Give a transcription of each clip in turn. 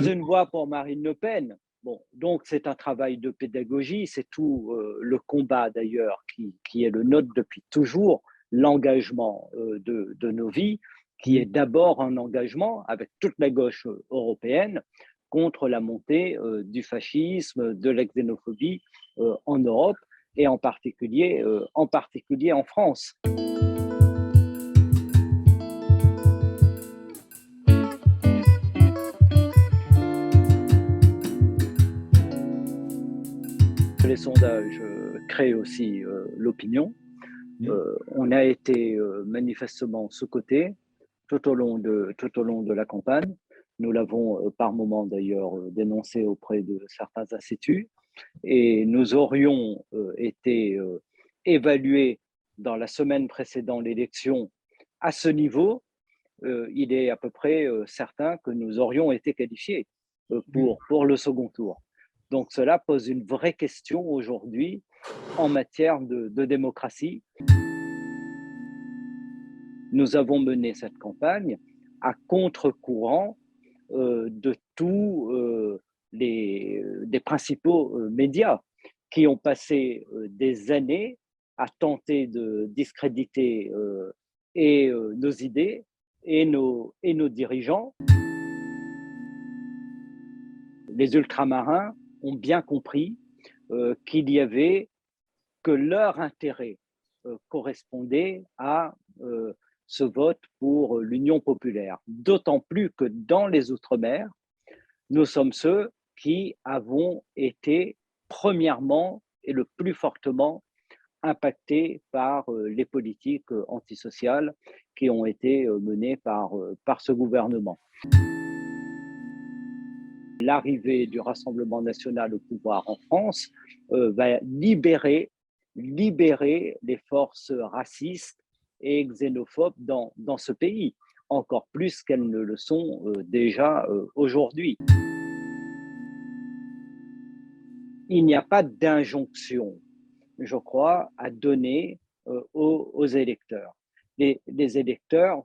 une voix pour Marine Le Pen. Bon, donc c'est un travail de pédagogie, c'est tout le combat d'ailleurs qui est le nôtre depuis toujours, l'engagement de nos vies, qui est d'abord un engagement avec toute la gauche européenne contre la montée du fascisme, de la xénophobie en Europe et en particulier en France. Les sondages créent aussi l'opinion. On a été manifestement sous-coté tout au long de la campagne. Nous l'avons par moments d'ailleurs dénoncé auprès de certains instituts et nous aurions été évalués dans la semaine précédant l'élection à ce niveau. Il est à peu près certain que nous aurions été qualifiés pour le second tour. Donc cela pose une vraie question aujourd'hui en matière de démocratie. Nous avons mené cette campagne à contre-courant de tous des principaux médias qui ont passé des années à tenter de discréditer nos idées et nos dirigeants. Les ultramarins ont bien compris qu'il y avait que leur intérêt correspondait à ce vote pour l'Union populaire. D'autant plus que dans les Outre-mer, nous sommes ceux qui avons été premièrement et le plus fortement impactés par les politiques antisociales qui ont été menées par ce gouvernement. L'arrivée du Rassemblement national au pouvoir en France va libérer les forces racistes et xénophobes dans ce pays, encore plus qu'elles ne le sont déjà aujourd'hui. Il n'y a pas d'injonction, je crois, à donner aux électeurs. Les électeurs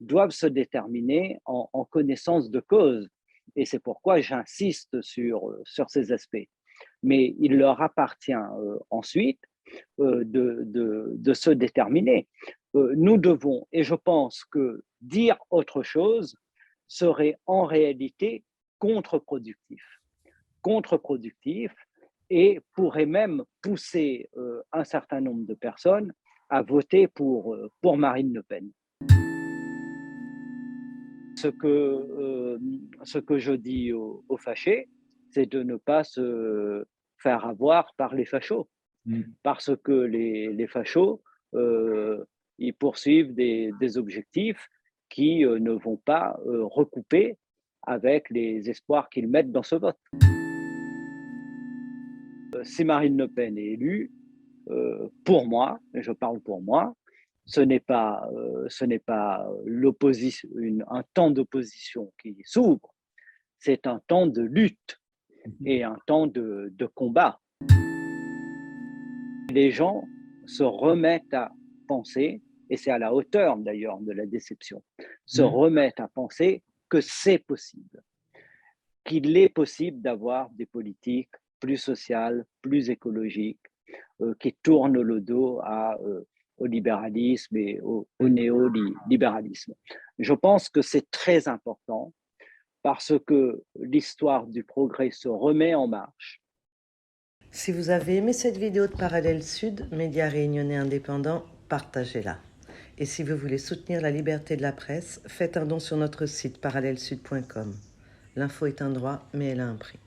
doivent se déterminer en connaissance de cause. Et c'est pourquoi j'insiste sur ces aspects. Mais il leur appartient ensuite de se déterminer. Nous devons, et je pense que dire autre chose serait en réalité contre-productif et pourrait même pousser un certain nombre de personnes à voter pour Marine Le Pen. Ce que je dis aux fâchés, c'est de ne pas se faire avoir par les fachos, parce que les fachos, ils poursuivent des objectifs qui ne vont pas recouper avec les espoirs qu'ils mettent dans ce vote. Si Marine Le Pen est élue, pour moi, et je parle pour moi, ce n'est pas un temps d'opposition qui s'ouvre, c'est un temps de lutte et un temps de combat. Les gens se remettent à penser, et c'est à la hauteur d'ailleurs de la déception, se remettent à penser que c'est possible, qu'il est possible d'avoir des politiques plus sociales, plus écologiques, qui tournent le dos au libéralisme et au néolibéralisme. Je pense que c'est très important parce que l'histoire du progrès se remet en marche. Si vous avez aimé cette vidéo de Parallèle Sud, média réunionnais indépendant, partagez-la. Et si vous voulez soutenir la liberté de la presse, faites un don sur notre site parallèlesud.com. L'info est un droit, mais elle a un prix.